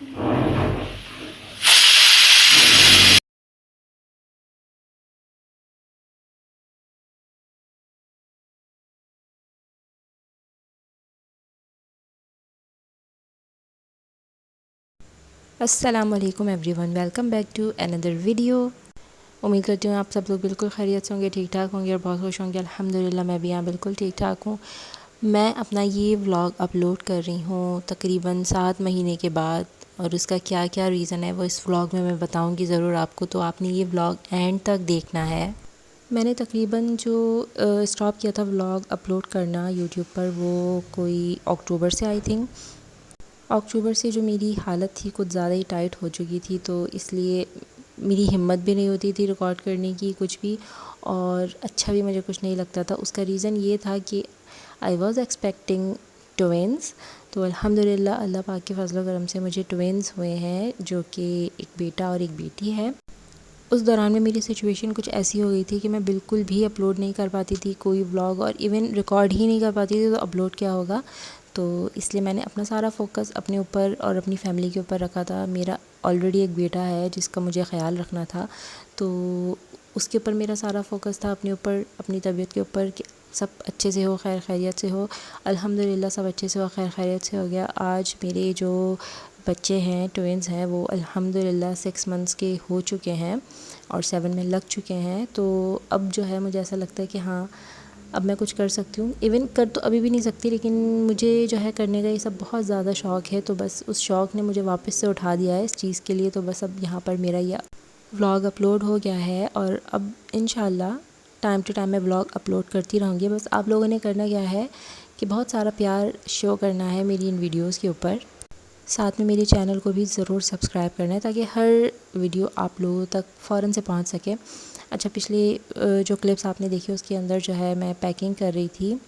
अस्सलाम वालेकुम everyone, welcome back to another video. उम्मीद करती हूँ आप सब लोग बिल्कुल खैरियत से होंगे, ठीक ठाक होंगे और बहुत खुश होंगे। अल्हम्दुलिल्लाह मैं भी यहाँ बिल्कुल ठीक ठाक हूँ। मैं अपना ये व्लॉग अपलोड कर रही हूँ तकरीबन 7 महीने के बाद, और उसका क्या क्या रीज़न है वो इस व्लॉग में मैं बताऊँगी ज़रूर आपको, तो आपने ये व्लॉग एंड तक देखना है। मैंने तकरीबन जो स्टॉप किया था व्लॉग अपलोड करना यूट्यूब पर, वो कोई अक्टूबर से आई थिंक। अक्टूबर से जो मेरी हालत थी कुछ ज़्यादा ही टाइट हो चुकी थी, तो इसलिए मेरी हिम्मत भी नहीं होती थी रिकॉर्ड करने की कुछ भी, और अच्छा भी मुझे कुछ नहीं लगता था। उसका रीज़न ये था कि आई वॉज़ एक्सपेक्टिंग ट्विन्स। तो अल्हम्दुलिल्लाह अल्लाह पाक के फजल करम से मुझे ट्विन्स हुए हैं, जो कि एक बेटा और एक बेटी है। उस दौरान में मेरी सिचुएशन कुछ ऐसी हो गई थी कि मैं बिल्कुल भी अपलोड नहीं कर पाती थी कोई व्लॉग, और इवन रिकॉर्ड ही नहीं कर पाती थी, तो अपलोड क्या होगा। तो इसलिए मैंने अपना सारा फ़ोकस अपने ऊपर और अपनी फ़ैमिली के ऊपर रखा था। मेरा ऑलरेडी एक बेटा है जिसका मुझे ख़्याल रखना था, तो उसके ऊपर मेरा सारा फ़ोकस था, अपने ऊपर, अपनी तबीयत के ऊपर, कि सब अच्छे से हो, खैर खैरियत से हो। अल्हम्दुलिल्लाह सब अच्छे से हो, खैर खैरियत से हो गया। आज मेरे जो बच्चे हैं, ट्विन्स हैं, वो अल्हम्दुलिल्लाह 6 मंथ्स के हो चुके हैं और 7 में लग चुके हैं। तो अब जो है मुझे ऐसा लगता है कि हाँ, अब मैं कुछ कर सकती हूँ। इवन कर तो अभी भी नहीं सकती, लेकिन मुझे जो है करने का ये सब बहुत ज़्यादा शौक़ है, तो बस उस शौक़ ने मुझे वापस से उठा दिया है इस चीज़ के लिए। तो बस अब यहाँ पर मेरा ये व्लॉग अपलोड हो गया है, और अब इंशाल्लाह टाइम टू टाइम मैं व्लॉग अपलोड करती रहूँगी। बस आप लोगों ने करना क्या है कि बहुत सारा प्यार शो करना है मेरी इन वीडियोज़ के ऊपर। साथ में मेरे चैनल को भी ज़रूर सब्सक्राइब करना है, ताकि हर वीडियो आप लोगों तक फ़ौरन से पहुंच सके। अच्छा, पिछले जो क्लिप्स आपने देखी उसके अंदर जो है मैं पैकिंग कर रही थी,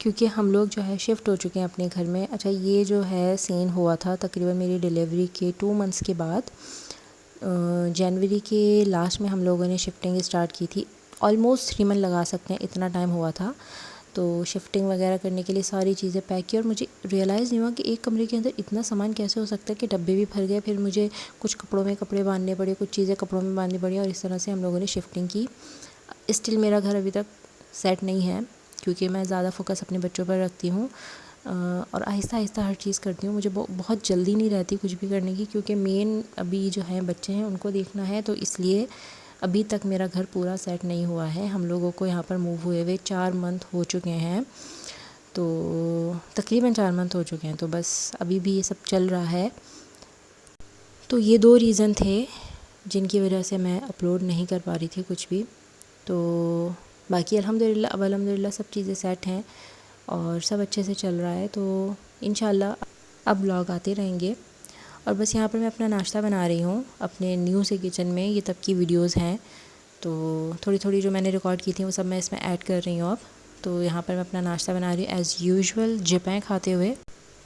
क्योंकि हम लोग जो है शिफ्ट हो चुके हैं अपने घर में। अच्छा, ये जो है सीन हुआ था तकरीबन मेरी डिलीवरी के 2 मंथ्स के बाद। जनवरी के लास्ट में हम लोगों ने शिफ्टिंग स्टार्ट की थी। ऑलमोस्ट 3 मंथ लगा सकते हैं, इतना टाइम हुआ था। तो शिफ्टिंग वगैरह करने के लिए सारी चीज़ें पैक की, और मुझे रियलाइज़ नहीं हुआ कि एक कमरे के अंदर इतना सामान कैसे हो सकता है कि डब्बे भी भर गए। फिर मुझे कुछ कपड़ों में कपड़े बांधने पड़े, कुछ चीज़ें कपड़ों में बांधनी पड़ी, और इस तरह से हम लोगों ने शिफ्टिंग की। स्टिल मेरा घर अभी तक सेट नहीं है, क्योंकि मैं ज़्यादा फोकस अपने बच्चों पर रखती हूँ, और आहिस्ता आहिस्ता हर चीज़ करती हूँ। मुझे बहुत जल्दी नहीं रहती कुछ भी करने की, क्योंकि मेन अभी जो हैं बच्चे हैं उनको देखना है, तो इसलिए अभी तक मेरा घर पूरा सेट नहीं हुआ है। हम लोगों को यहाँ पर मूव हुए हुए 4 मंथ हो चुके हैं, तो तकरीबन 4 मंथ हो चुके हैं, तो बस अभी भी ये सब चल रहा है। तो ये 2 रीज़न थे जिनकी वजह से मैं अपलोड नहीं कर पा रही थी कुछ भी। तो बाकी अल्हम्दुलिल्लाह, अब अल्हम्दुलिल्लाह सब चीज़ें सेट हैं और सब अच्छे से चल रहा है, तो इंशाल्लाह अब व्लॉग आते रहेंगे। और बस यहाँ पर मैं अपना नाश्ता बना रही हूँ अपने न्यू से किचन में। ये तब की वीडियोज़ हैं, तो थोड़ी थोड़ी जो मैंने रिकॉर्ड की थी वो सब मैं इसमें ऐड कर रही हूँ अब। तो यहाँ पर मैं अपना नाश्ता बना रही हूँ एज़ यूजुअल, जिपें खाते हुए।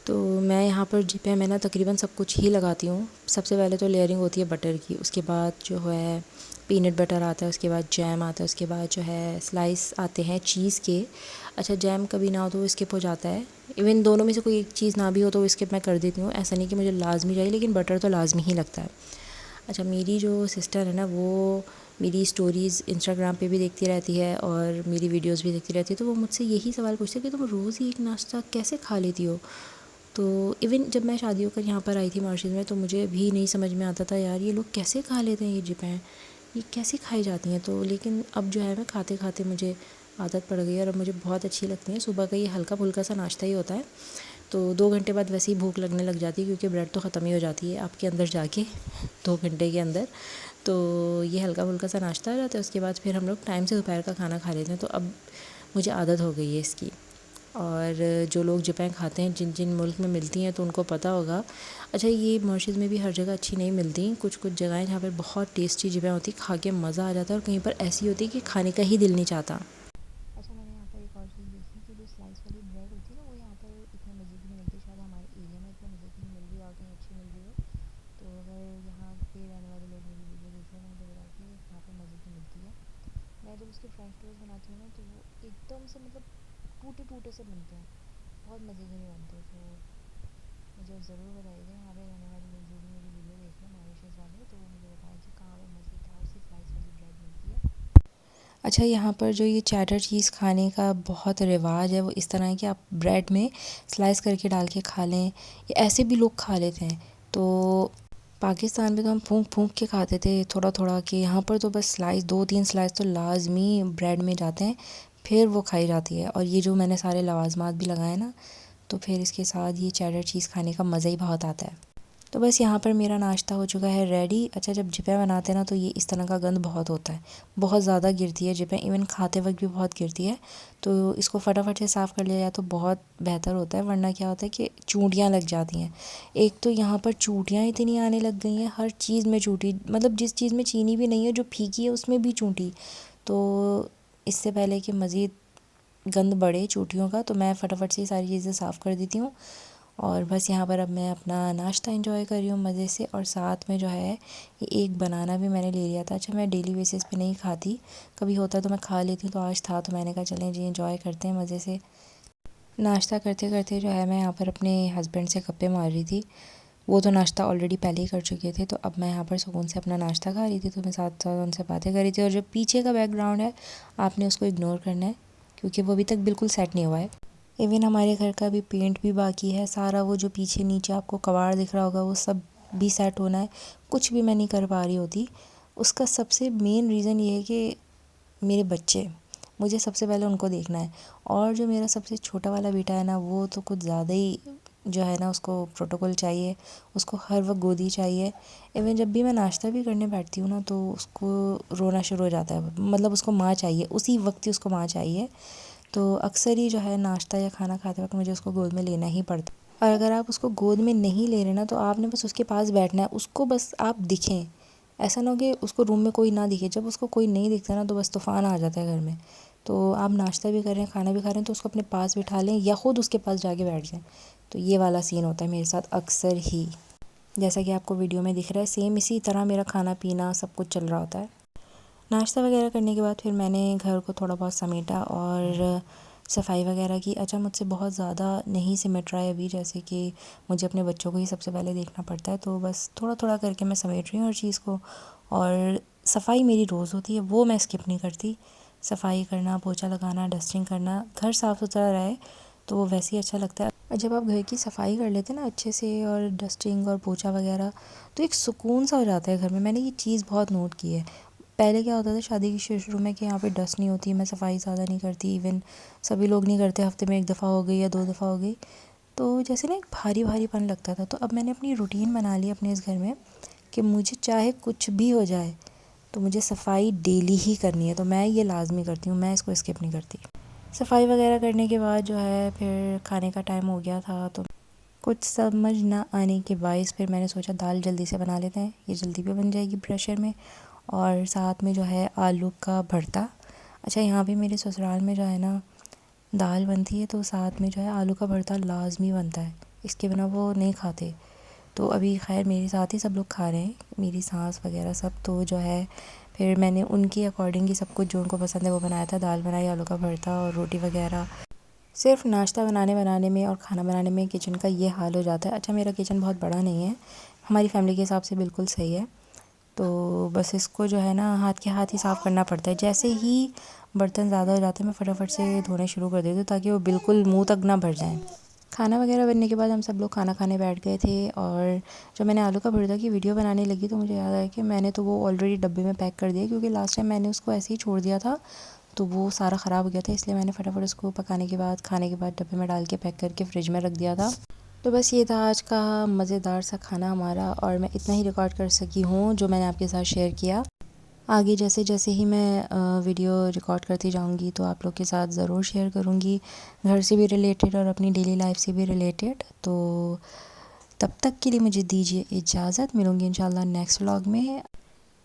तो मैं यहाँ पर जिपें में ना तकरीबन सब कुछ ही लगाती हूँ। सबसे पहले तो लेयरिंग होती है बटर की, उसके बाद जो है पीनट बटर आता है, उसके बाद जैम आता है, उसके बाद जो है स्लाइस आते हैं चीज़ के। अच्छा, जैम कभी ना हो तो वो स्किप हो जाता है। इवन दोनों में से कोई एक चीज़ ना भी हो तो वो स्किप मैं कर देती हूँ। ऐसा नहीं कि मुझे लाजमी चाहिए, लेकिन बटर तो लाजमी ही लगता है। अच्छा, मेरी जो सिस्टर है ना, वो मेरी स्टोरीज़ इंस्टाग्राम पे भी देखती रहती है और मेरी वीडियोस भी देखती रहती है, तो वो मुझसे यही सवाल पूछती है कि तुम रोज़ ही एक नाश्ता कैसे खा लेती हो। तो इवन जब मैं शादी होकर यहाँ पर आई थी मार्शेज में, तो मुझे भी नहीं समझ में आता था यार ये लोग कैसे खा लेते हैं, ये जिपें ये कैसे खाई जाती हैं। तो लेकिन अब जो है मैं खाते खाते मुझे आदत पड़ गई है, और अब मुझे बहुत अच्छी लगती हैं। सुबह का ये हल्का फुल्का सा नाश्ता ही होता है, तो 2 घंटे बाद वैसे ही भूख लगने लग जाती है, क्योंकि ब्रेड तो ख़त्म ही हो जाती है आपके अंदर जाके 2 घंटे के अंदर। तो ये हल्का फुल्का सा नाश्ता हो जाता है, उसके बाद फिर हम लोग टाइम से दोपहर का खाना खा लेते हैं। तो अब मुझे आदत हो गई है इसकी। और जो लोग जिपें खाते हैं, जिन जिन मुल्क में मिलती हैं तो उनको पता होगा। अच्छा, ये मॉरिशस में भी हर जगह अच्छी नहीं मिलती, कुछ कुछ जगहें जहाँ पर बहुत टेस्टी जिपें होती, खा के मज़ा आ जाता है, और कहीं पर ऐसी होती है कि खाने का ही दिल नहीं चाहता। अच्छा, मैंने यहाँ पर एक और चीज़ देखी कि जो स्लाइस वाली ब्रेड होती है ना, वो यहाँ पर इतने मज़े की नहीं मिलती। शायद हमारे एरिया में इतने मज़े की नहीं मिल रही और कहीं अच्छी मिल रही हो। तो अगर यहाँ पे रहने वाले लोग मेरी वीडियो देख रहे हैं तो मुझे बताओ कि यहाँ पे मज़े की मिलती है। मैं जब उसके फ्रेंच टोस्ट बनाती हूँ ना, तो वो एकदम से मतलब टूटे टूटे से बनते हैं, बहुत मज़े के नहीं बनते। तो मुझे ज़रूर बताइएगा यहाँ पे रहने वाले लोग जो भी मेरी डिशेज़ वाले, तो मुझे बताएं कि कहाँ पर मज़ेदार सी स्लाइस वाली ब्रेड मिलती है। अच्छा, यहाँ पर जो ये चैडर चीज़ खाने का बहुत रिवाज है वो इस तरह है कि आप ब्रेड में स्लाइस करके डाल के खा लें, या ऐसे भी लोग खा लेते हैं। तो पाकिस्तान में तो हम फूंक फूंक के खाते थे थोड़ा थोड़ा, कि यहाँ पर तो बस स्लाइस 2-3 स्लाइस तो लाजमी ब्रेड में जाते हैं, फिर वो खाई जाती है। और ये जो मैंने सारे लवाजमात भी लगाए ना, तो फिर इसके साथ ये चैडर चीज़ खाने का मज़ा ही बहुत आता है। तो बस यहाँ पर मेरा नाश्ता हो चुका है रेडी। अच्छा, जब जिपें बनाते हैं ना तो ये इस तरह का गंद बहुत होता है, बहुत ज़्यादा गिरती है जिपें, इवन खाते वक्त भी बहुत गिरती है। तो इसको फटाफट से साफ़ कर लिया जाए तो बहुत बेहतर होता है, वरना क्या होता है कि चूंटियाँ लग जाती हैं। एक तो यहाँ पर चूंटियाँ इतनी आने लग गई हैं, हर चीज़ में चूंटी, मतलब जिस चीज़ में चीनी भी नहीं है, जो फीकी है उसमें भी चूंटी। तो इससे पहले कि मज़ीद गंद बढ़े चूंटियों का, तो मैं फटाफट से सारी चीज़ें साफ़ कर देती हूँ। और बस यहाँ पर अब मैं अपना नाश्ता एंजॉय कर रही हूँ मज़े से। और साथ में जो है ये एक बनाना भी मैंने ले लिया था। अच्छा, मैं डेली बेसिस पे नहीं खाती, कभी होता तो मैं खा लेती हूँ, तो आज था तो मैंने कहा चलें जी एंजॉय करते हैं मज़े से। नाश्ता करते करते जो है मैं यहाँ पर अपने हस्बैंड से गप्पे मार रही थी। वो तो नाश्ता ऑलरेडी पहले ही कर चुके थे, तो अब मैं यहाँ पर सुकून से अपना नाश्ता खा रही थी, तो मैं साथ साथ उनसे बातें कर रही थी। और जो पीछे का बैकग्राउंड है आपने उसको इग्नोर करना है, क्योंकि वो अभी तक बिल्कुल सेट नहीं हुआ है। इवन हमारे घर का भी पेंट भी बाकी है सारा, वो जो पीछे नीचे आपको कबाड़ दिख रहा होगा वो सब भी सेट होना है। कुछ भी मैं नहीं कर पा रही होती। उसका सबसे मेन रीज़न ये है कि मेरे बच्चे, मुझे सबसे पहले उनको देखना है। और जो मेरा सबसे छोटा वाला बेटा है ना, वो तो कुछ ज़्यादा ही जो है ना, उसको प्रोटोकॉल चाहिए, उसको हर वक्त गोदी चाहिए। इवन जब भी मैं नाश्ता भी करने बैठती हूँ ना, तो उसको रोना शुरू हो जाता है, मतलब उसको माँ चाहिए, उसी वक्त ही उसको माँ चाहिए। तो अक्सर ही जो है नाश्ता या खाना खाते वक्त मुझे उसको गोद में लेना ही पड़ता है। और अगर आप उसको गोद में नहीं ले रहे ना, तो आपने बस उसके पास बैठना है, उसको बस आप दिखें। ऐसा ना हो कि उसको रूम में कोई ना दिखे। जब उसको कोई नहीं दिखता ना, तो बस तूफ़ान आ जाता है घर में। तो आप नाश्ता भी कर रहे हैं, खाना भी खा रहे हैं, तो उसको अपने पास बिठा लें या ख़ुद उसके पास जाके बैठ जाएं। तो ये वाला सीन होता है मेरे साथ अक्सर ही, जैसा कि आपको वीडियो में दिख रहा है। सेम इसी तरह मेरा खाना पीना सब कुछ चल रहा होता है। नाश्ता वगैरह करने के बाद फिर मैंने घर को थोड़ा बहुत समेटा और सफाई वगैरह की। अच्छा, मुझसे बहुत ज़्यादा नहीं सिमट रहा है अभी, जैसे कि मुझे अपने बच्चों को ही सबसे पहले देखना पड़ता है, तो बस थोड़ा थोड़ा करके मैं समेट रही हूँ हर चीज़ को। और सफाई मेरी रोज़ होती है, वो मैं स्किप नहीं करती। सफाई करना, पोछा लगाना, डस्टिंग करना, घर साफ़ सुथरा रहे तो वो वैसे ही अच्छा लगता है। और जब आप घर की सफाई कर लेते हैं ना अच्छे से, और डस्टिंग और पोछा वगैरह, तो एक सुकून सा हो जाता है घर में। मैंने ये चीज़ बहुत नोट की है। पहले क्या होता था शादी की शुरू में कि यहाँ पे डस्ट नहीं होती, मैं सफाई ज़्यादा नहीं करती, इवन सभी लोग नहीं करते, हफ्ते में 1 दफ़ा हो गई या 2 दफ़ा हो गई, तो जैसे ना एक भारी भारीपन लगता था। तो अब मैंने अपनी रूटीन बना ली अपने इस घर में कि मुझे चाहे कुछ भी हो जाए, तो मुझे सफाई डेली ही करनी है। तो मैं ये लाजमी करती हूँ, मैं इसको स्किप नहीं करती। सफाई वगैरह करने के बाद जो है फिर खाने का टाइम हो गया था, तो कुछ समझ ना आने के बायस फिर मैंने सोचा दाल जल्दी से बना लेते हैं, ये जल्दी भी बन जाएगी प्रेशर में। और साथ में जो है आलू का भरता। अच्छा, यहाँ पे मेरे ससुराल में जो है ना दाल बनती है, तो साथ में जो है आलू का भरता लाजमी बनता है, इसके बिना वो नहीं खाते। तो अभी खैर मेरे साथ ही सब लोग खा रहे हैं, मेरी सास वगैरह सब। तो जो है फिर मैंने उनकी अकॉर्डिंग ही सब कुछ जो उनको पसंद है वो बनाया था, दाल बनाई, आलू का भरता और रोटी वगैरह। सिर्फ नाश्ता बनाने में और खाना बनाने में किचन का ये हाल हो जाता है। अच्छा, मेरा किचन बहुत बड़ा नहीं है, हमारी फैमिली के हिसाब से बिल्कुल सही है। तो बस इसको जो है ना हाथ के हाथ ही साफ़ करना पड़ता है। जैसे ही बर्तन ज़्यादा हो जाते हैं मैं फटाफट से धोने शुरू कर देती हूँ, ताकि वो बिल्कुल मुंह तक ना भर जाएं। खाना वगैरह बनने के बाद हम सब लोग खाना खाने बैठ गए थे। और जब मैंने आलू का भरता की वीडियो बनाने लगी, तो मुझे याद आया कि मैंने तो वो ऑलरेडी डब्बे में पैक कर दिया, क्योंकि लास्ट टाइम मैंने उसको ऐसे ही छोड़ दिया था तो वो सारा ख़राब हो गया था। इसलिए मैंने फटाफट उसको पकाने के बाद, खाने के बाद डब्बे में डाल के पैक करके फ्रिज में रख दिया था। तो बस ये था आज का मज़ेदार सा खाना हमारा, और मैं इतना ही रिकॉर्ड कर सकी हूँ जो मैंने आपके साथ शेयर किया। आगे जैसे जैसे ही मैं वीडियो रिकॉर्ड करती जाऊँगी तो आप लोग के साथ ज़रूर शेयर करूँगी, घर से भी रिलेटेड और अपनी डेली लाइफ से भी रिलेटेड। तो तब तक के लिए मुझे दीजिए इजाज़त, मिलूँगी इंशाल्लाह नेक्स्ट व्लॉग में।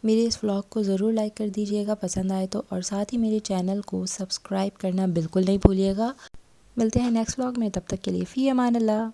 मेरे इस व्लॉग को ज़रूर लाइक कर दीजिएगा पसंद आए तो, और साथ ही मेरे चैनल को सब्सक्राइब करना बिल्कुल नहीं भूलिएगा। मिलते हैं नेक्स्ट व्लॉग में, तब तक के लिए फ़ी अमान अल्लाह।